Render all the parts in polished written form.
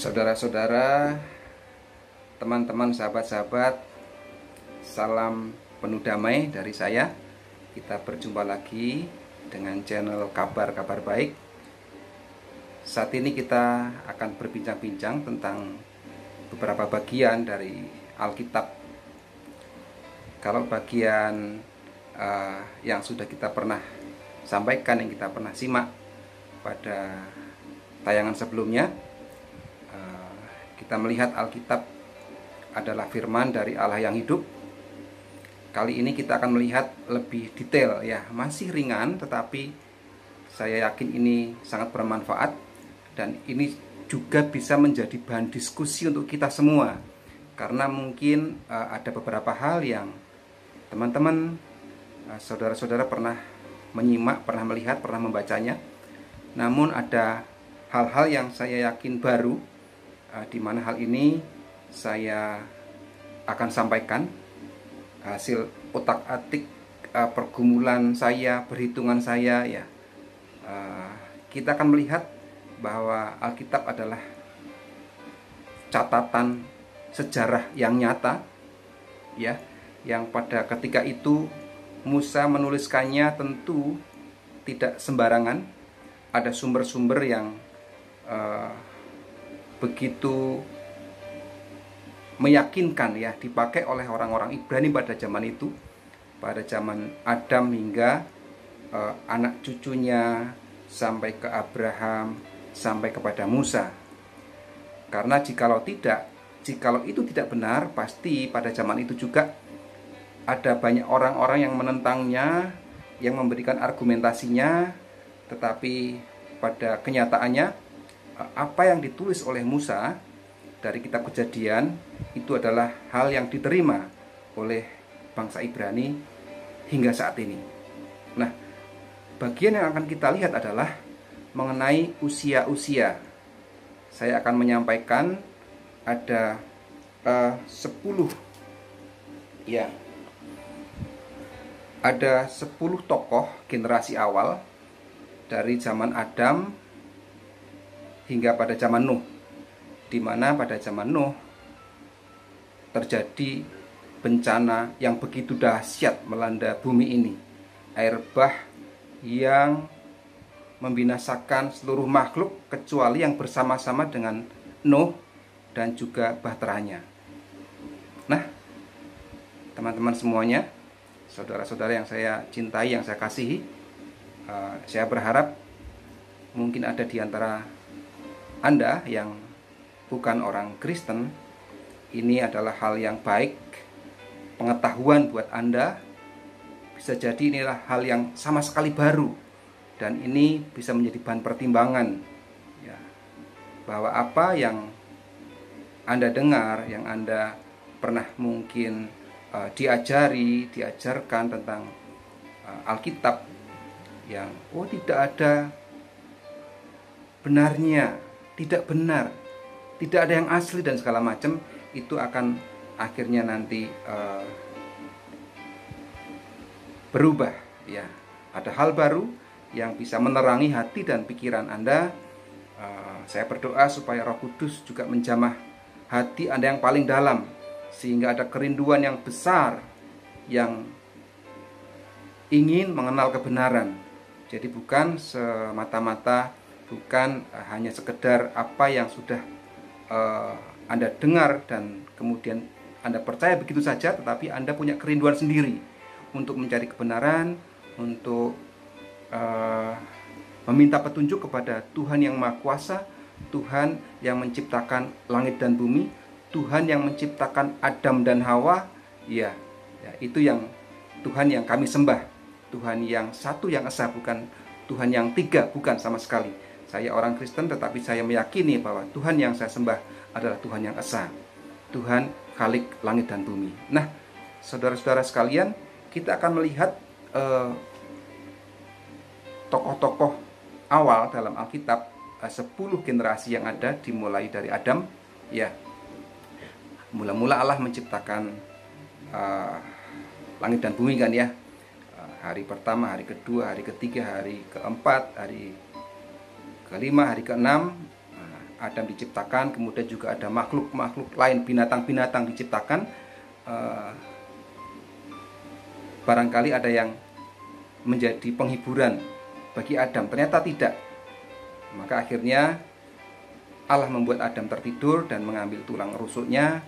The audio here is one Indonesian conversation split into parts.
Saudara-saudara, teman-teman, sahabat-sahabat, salam penuh damai dari saya. Kita berjumpa lagi dengan channel Kabar-Kabar Baik. Saat ini kita akan berbincang-bincang tentang beberapa bagian dari Alkitab. Kalau bagian yang sudah kita pernah sampaikan, yang kita pernah simak pada tayangan sebelumnya, kita melihat Alkitab adalah firman dari Allah yang hidup. Kali ini kita akan melihat lebih detail, ya, masih ringan, tetapi saya yakin ini sangat bermanfaat dan ini juga bisa menjadi bahan diskusi untuk kita semua. Karena mungkin ada beberapa hal yang teman-teman, saudara-saudara pernah menyimak, pernah melihat, pernah membacanya. Namun ada hal-hal yang saya yakin baru, di mana hal ini saya akan sampaikan hasil otak-atik pergumulan saya, perhitungan saya, ya. Kita akan melihat bahwa Alkitab adalah catatan sejarah yang nyata, ya, yang pada ketika itu Musa menuliskannya tentu tidak sembarangan. Ada sumber-sumber yang begitu meyakinkan, ya, dipakai oleh orang-orang Ibrani pada zaman itu, pada zaman Adam hingga anak cucunya sampai ke Abraham, sampai kepada Musa. Karena jikalau itu tidak benar, pasti pada zaman itu juga ada banyak orang-orang yang menentangnya, yang memberikan argumentasinya, tetapi pada kenyataannya apa yang ditulis oleh Musa dari kitab Kejadian itu adalah hal yang diterima oleh bangsa Ibrani hingga saat ini. Nah, bagian yang akan kita lihat adalah mengenai usia-usia. Saya akan menyampaikan ada 10, ya, ada 10 tokoh generasi awal dari zaman Adam hingga pada zaman Nuh, di mana pada zaman Nuh terjadi bencana yang begitu dahsyat melanda bumi ini. Air bah yang membinasakan seluruh makhluk kecuali yang bersama-sama dengan Nuh dan juga bahteranya. Nah, teman-teman semuanya, saudara-saudara yang saya cintai, yang saya kasihi, saya berharap mungkin ada di antara Anda yang bukan orang Kristen, ini adalah hal yang baik, pengetahuan buat Anda. Bisa jadi inilah hal yang sama sekali baru, dan ini bisa menjadi bahan pertimbangan, ya, bahwa apa yang Anda dengar, yang Anda pernah mungkin diajarkan tentang Alkitab, yang tidak ada benarnya, tidak benar, tidak ada yang asli dan segala macam, itu akan akhirnya nanti berubah, ya. Ada hal baru yang bisa menerangi hati dan pikiran Anda. Saya berdoa supaya Roh Kudus juga menjamah hati Anda yang paling dalam, sehingga ada kerinduan yang besar yang ingin mengenal kebenaran. Jadi bukan semata-mata, bukan hanya sekedar apa yang sudah Anda dengar dan kemudian Anda percaya begitu saja, tetapi Anda punya kerinduan sendiri untuk mencari kebenaran, untuk meminta petunjuk kepada Tuhan yang Maha Kuasa, Tuhan yang menciptakan langit dan bumi, Tuhan yang menciptakan Adam dan Hawa, ya, itu yang Tuhan yang kami sembah, Tuhan yang satu yang esa, bukan Tuhan yang tiga, bukan sama sekali. Saya orang Kristen, tetapi saya meyakini bahwa Tuhan yang saya sembah adalah Tuhan yang esa, Tuhan Khalik langit dan bumi. Nah, saudara-saudara sekalian, kita akan melihat tokoh-tokoh awal dalam Alkitab, 10 generasi yang ada, dimulai dari Adam, ya. Mula-mula Allah menciptakan langit dan bumi, kan, ya. Hari pertama, hari kedua, hari ketiga, hari keempat, hari kelima, hari keenam, Adam diciptakan, kemudian juga ada makhluk-makhluk lain, binatang-binatang diciptakan. Barangkali ada yang menjadi penghiburan bagi Adam, ternyata tidak. Maka akhirnya Allah membuat Adam tertidur dan mengambil tulang rusuknya,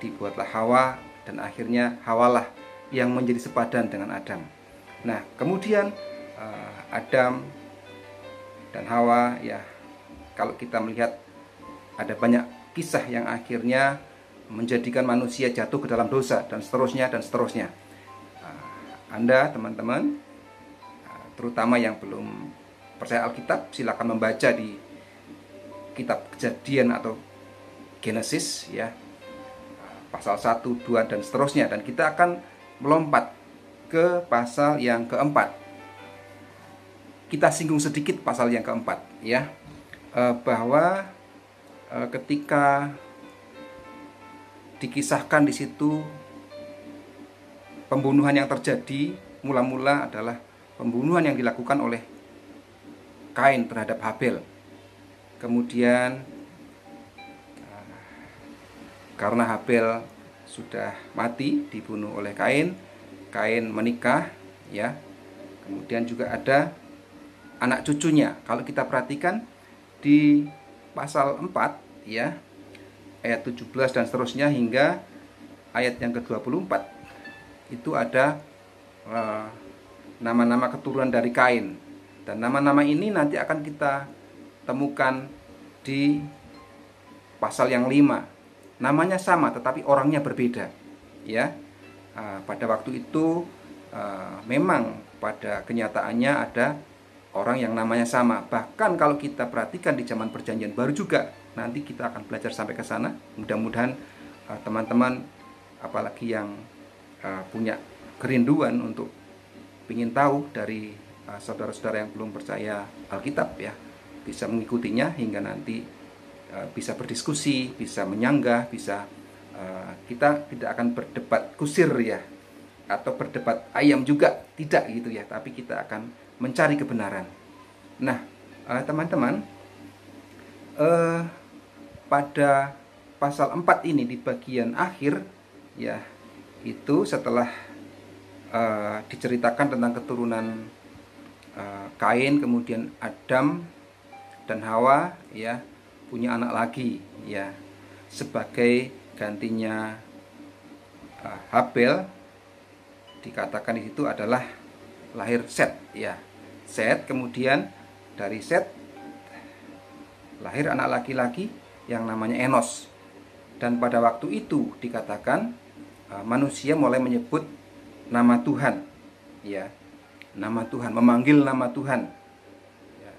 dibuatlah Hawa, dan akhirnya Hawalah yang menjadi sepadan dengan Adam. Nah, kemudian Adam dan Hawa, ya, kalau kita melihat ada banyak kisah yang akhirnya menjadikan manusia jatuh ke dalam dosa, dan seterusnya dan seterusnya. Anda teman-teman, terutama yang belum percaya Alkitab, silakan membaca di kitab Kejadian atau Genesis, ya, pasal 1, 2 dan seterusnya, dan kita akan melompat ke pasal yang keempat. Kita singgung sedikit pasal yang keempat, ya, bahwa ketika dikisahkan di situ pembunuhan yang terjadi, mula-mula adalah pembunuhan yang dilakukan oleh Kain terhadap Habel. Kemudian karena Habel sudah mati dibunuh oleh Kain, Kain menikah, ya. Kemudian juga ada anak cucunya. Kalau kita perhatikan di pasal 4, ya, ayat 17 dan seterusnya hingga ayat yang ke-24, itu ada nama-nama keturunan dari Kain. Dan nama-nama ini nanti akan kita temukan di pasal yang 5. Namanya sama tetapi orangnya berbeda, ya. Pada waktu itu memang pada kenyataannya ada orang yang namanya sama. Bahkan kalau kita perhatikan di zaman Perjanjian Baru juga, nanti kita akan belajar sampai ke sana. Mudah-mudahan teman-teman, apalagi yang punya kerinduan untuk ingin tahu dari saudara-saudara yang belum percaya Alkitab, ya, bisa mengikutinya hingga nanti bisa berdiskusi, bisa menyanggah, bisa kita tidak akan berdebat kusir, ya, atau berdebat ayam juga, tidak gitu, ya, tapi kita akan mencari kebenaran. Nah, teman-teman, pada pasal 4 ini di bagian akhir, ya, itu setelah diceritakan tentang keturunan Kain, kemudian Adam dan Hawa, ya, punya anak lagi, ya, sebagai gantinya Habel. Dikatakan di situ adalah lahir Set, ya. Set, kemudian dari Set lahir anak laki-laki yang namanya Enos. Dan pada waktu itu dikatakan manusia mulai menyebut nama Tuhan, ya, nama Tuhan, memanggil nama Tuhan, ya.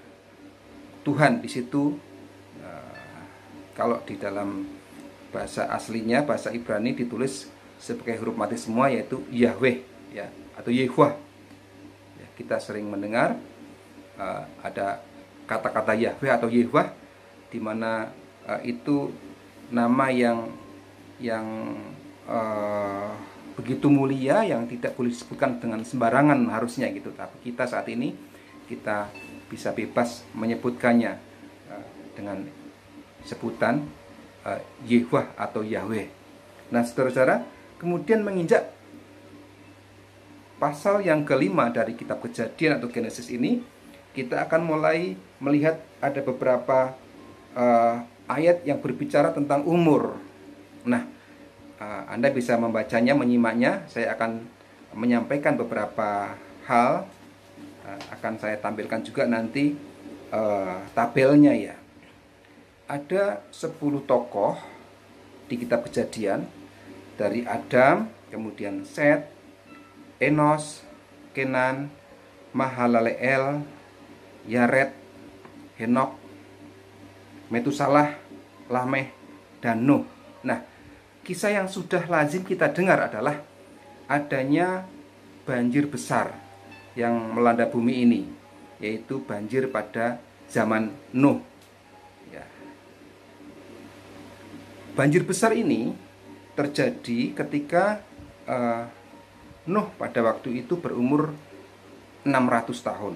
Tuhan di situ kalau di dalam bahasa aslinya, bahasa Ibrani, ditulis sebagai huruf mati semua, yaitu Yahweh, ya, atau Yehwah. Ya, kita sering mendengar ada kata-kata Yahweh atau Yehwah, di mana itu nama yang begitu mulia, yang tidak boleh disebutkan dengan sembarangan harusnya gitu. Tapi kita saat ini kita bisa bebas menyebutkannya dengan sebutan Yehwah atau Yahweh. Nah, saudara-saudara, kemudian menginjak pasal yang kelima dari kitab Kejadian atau Genesis ini, kita akan mulai melihat ada beberapa ayat yang berbicara tentang umur. Nah, Anda bisa membacanya, menyimaknya. Saya akan menyampaikan beberapa hal, akan saya tampilkan juga nanti tabelnya, ya. Ada 10 tokoh di kitab Kejadian, dari Adam, kemudian Set, Enos, Kenan, Mahalaleel, Yared, Henok, Metusalah, Lameh, dan Nuh. Nah, kisah yang sudah lazim kita dengar adalah adanya banjir besar yang melanda bumi ini, yaitu banjir pada zaman Nuh, ya. Banjir besar ini terjadi ketika Nuh pada waktu itu berumur 600 tahun,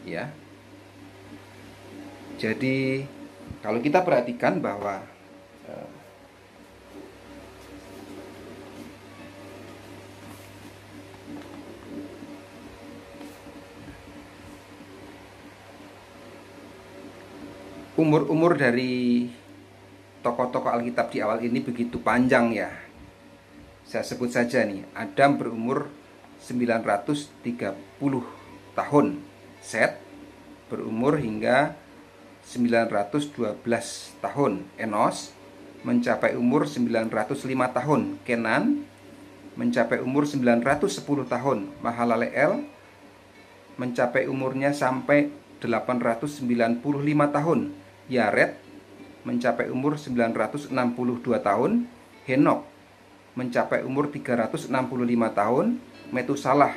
ya. Jadi Kalau kita perhatikan bahwa eh, umur-umur dari tokoh-tokoh Alkitab di awal ini begitu panjang ya. Saya sebut saja nih, Adam berumur 930 tahun. Set berumur hingga 912 tahun. Enos mencapai umur 905 tahun. Kenan mencapai umur 910 tahun. Mahalaleel mencapai umurnya sampai 895 tahun. Yared mencapai umur 962 tahun. Henok mencapai umur 365 tahun. Metusalah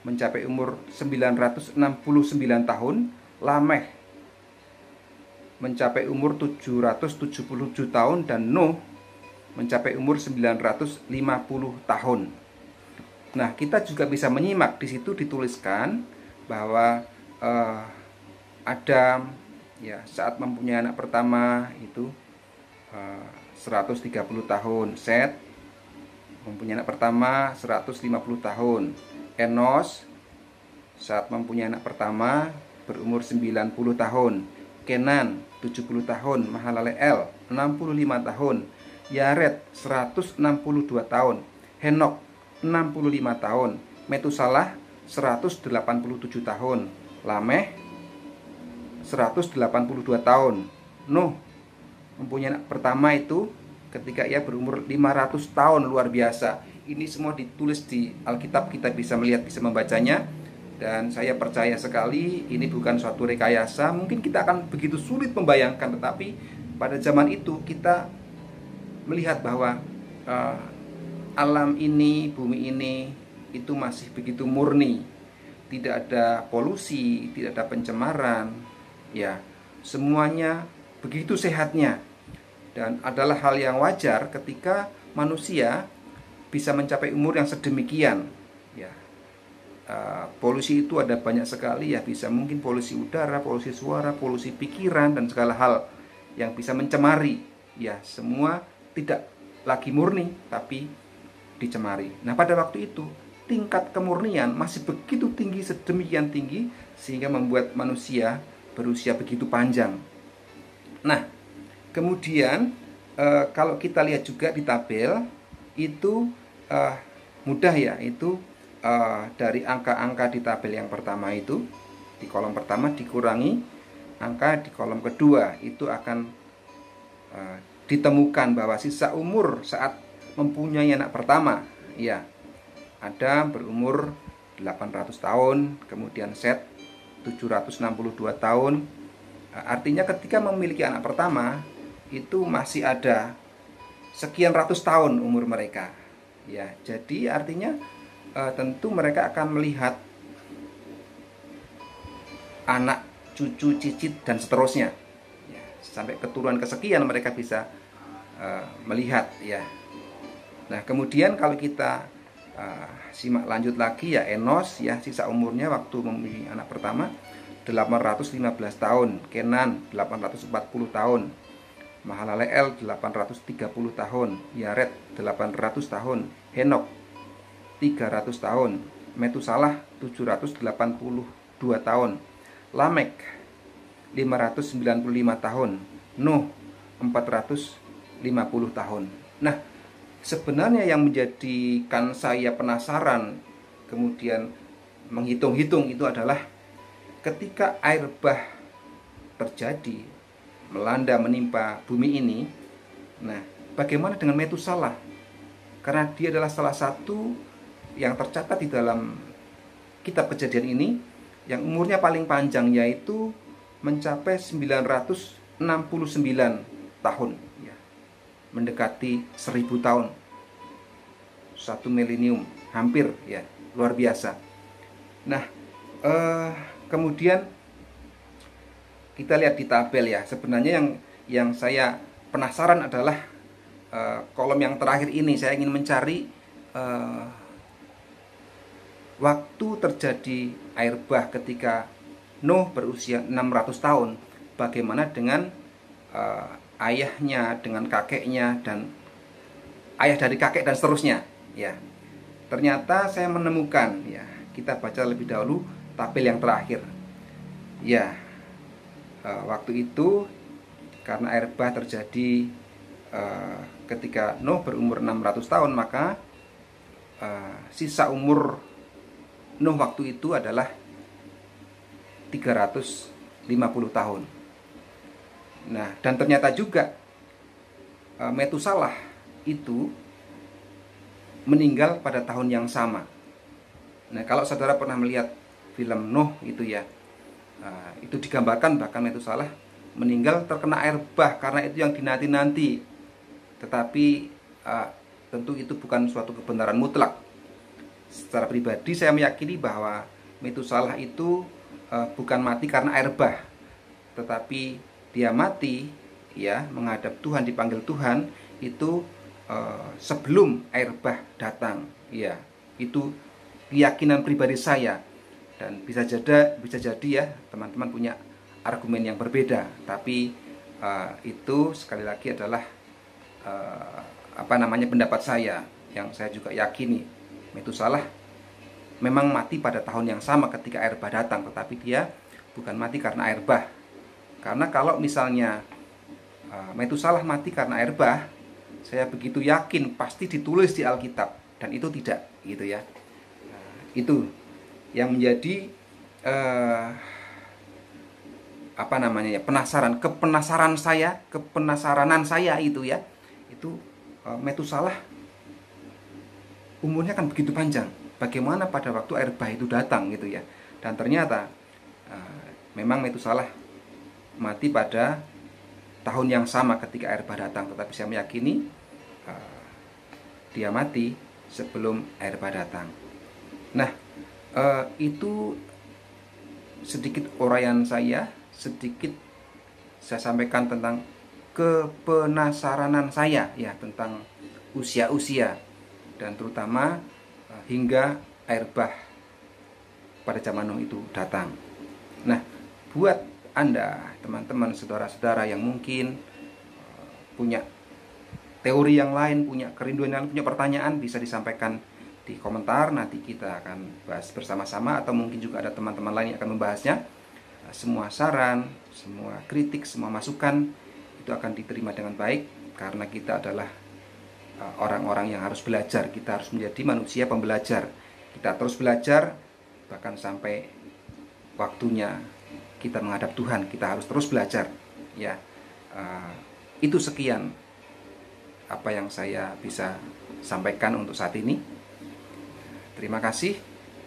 mencapai umur 969 tahun. Lameh mencapai umur 777 tahun. Dan Nuh mencapai umur 950 tahun. Nah, kita juga bisa menyimak di situ dituliskan bahwa Adam ya saat mempunyai anak pertama itu 130 tahun. Set mempunyai anak pertama 150 tahun. Enos saat mempunyai anak pertama berumur 90 tahun. Kenan 70 tahun. Mahalaleel 65 tahun. Yared 162 tahun. Henok 65 tahun. Metusalah 187 tahun. Lameh 182 tahun. Nuh mempunyai anak pertama itu ketika ia berumur 500 tahun. Luar biasa. Ini semua ditulis di Alkitab, kita bisa melihat, bisa membacanya. Dan saya percaya sekali ini bukan suatu rekayasa. Mungkin kita akan begitu sulit membayangkan, tetapi pada zaman itu kita melihat bahwa alam ini, bumi ini itu masih begitu murni. Tidak ada polusi, tidak ada pencemaran. Ya, semuanya begitu sehatnya. Dan adalah hal yang wajar ketika manusia bisa mencapai umur yang sedemikian. Ya, polusi itu ada banyak sekali ya, bisa mungkin polusi udara, polusi suara, polusi pikiran, dan segala hal yang bisa mencemari. Ya, semua tidak lagi murni, tapi dicemari. Nah, pada waktu itu tingkat kemurnian masih begitu tinggi, sedemikian tinggi, sehingga membuat manusia berusia begitu panjang. Nah, kemudian kalau kita lihat juga di tabel itu mudah ya, itu dari angka-angka di tabel yang pertama itu, di kolom pertama dikurangi angka di kolom kedua, itu akan ditemukan bahwa sisa umur saat mempunyai anak pertama, ya, Adam berumur 800 tahun, kemudian Set 762 tahun. Artinya ketika memiliki anak pertama itu masih ada sekian ratus tahun umur mereka. Ya, jadi artinya tentu mereka akan melihat anak, cucu, cicit, dan seterusnya. Ya, sampai keturunan kesekian mereka bisa melihat ya. Nah, kemudian kalau kita simak lanjut lagi ya, Enos ya, sisa umurnya waktu memiliki anak pertama 815 tahun. Kenan 840 tahun. Mahalaleel 830 tahun. Yared 800 tahun. Henok 300 tahun. Metusalah 782 tahun. Lamek 595 tahun. Nuh 450 tahun. Nah, sebenarnya yang menjadikan saya penasaran kemudian menghitung-hitung itu adalah ketika air bah terjadi, melanda, menimpa bumi ini. Nah, bagaimana dengan Metusalah? Karena dia adalah salah satu yang tercatat di dalam kitab Kejadian ini yang umurnya paling panjang, yaitu mencapai 969 tahun ya. Mendekati 1000 tahun, 1 milenium hampir ya, luar biasa. Nah, kemudian kita lihat di tabel ya. Sebenarnya yang saya penasaran adalah kolom yang terakhir ini. Saya ingin mencari waktu terjadi air bah ketika Nuh berusia 600 tahun. Bagaimana dengan ayahnya dengan kakeknya dan ayah dari kakek dan seterusnya. Ya, ternyata saya menemukan, ya, kita baca lebih dahulu tabel yang terakhir. Ya, waktu itu karena air bah terjadi ketika Nuh berumur 600 tahun, maka sisa umur Nuh waktu itu adalah 350 tahun. Nah, dan ternyata juga Metusalah itu meninggal pada tahun yang sama. Nah, kalau saudara pernah melihat film Nuh itu, ya, itu digambarkan bahkan Metusalah meninggal terkena air bah karena itu yang dinanti-nanti. Tetapi tentu itu bukan suatu kebenaran mutlak. Secara pribadi saya meyakini bahwa Metusalah itu bukan mati karena air bah, tetapi dia mati, ya, menghadap Tuhan, dipanggil Tuhan itu sebelum air bah datang. Ya, itu keyakinan pribadi saya, dan bisa jadi ya teman-teman punya argumen yang berbeda, tapi itu sekali lagi adalah pendapat saya yang saya juga yakini. Metusalah memang mati pada tahun yang sama ketika air bah datang, tetapi dia bukan mati karena air bah. Karena kalau misalnya Metusalah mati karena air bah, saya begitu yakin pasti ditulis di Alkitab, dan itu tidak, gitu ya. Itu yang menjadi kepenasaranan saya itu, ya. Itu Metusalah umurnya kan begitu panjang. Bagaimana pada waktu air bah itu datang, gitu ya. Dan ternyata memang Metusalah mati pada tahun yang sama ketika air bah datang, tetapi saya meyakini dia mati sebelum air bah datang. Nah, itu sedikit uraian saya, sedikit saya sampaikan tentang kepenasaranan saya, ya, tentang usia-usia, dan terutama hingga air bah pada zaman Nuh itu datang. Nah, buat Anda, teman-teman, saudara-saudara yang mungkin punya teori yang lain, punya kerinduan yang lain, punya pertanyaan, bisa disampaikan di komentar. Nanti kita akan bahas bersama-sama, atau mungkin juga ada teman-teman lain yang akan membahasnya. Semua saran, semua kritik, semua masukan itu akan diterima dengan baik, karena kita adalah orang-orang yang harus belajar. Kita harus menjadi manusia pembelajar. Kita terus belajar, bahkan sampai waktunya kita menghadap Tuhan, kita harus terus belajar, ya. Itu sekian apa yang saya bisa sampaikan untuk saat ini. Terima kasih.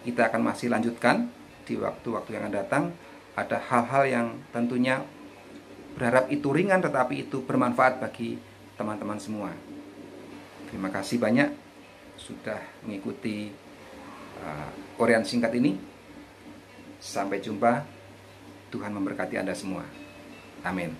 Kita akan masih lanjutkan di waktu-waktu yang akan datang. Ada hal-hal yang tentunya berharap itu ringan, tetapi itu bermanfaat bagi teman-teman semua. Terima kasih banyak sudah mengikuti uraian singkat ini. Sampai jumpa. Tuhan memberkati Anda semua. Amin.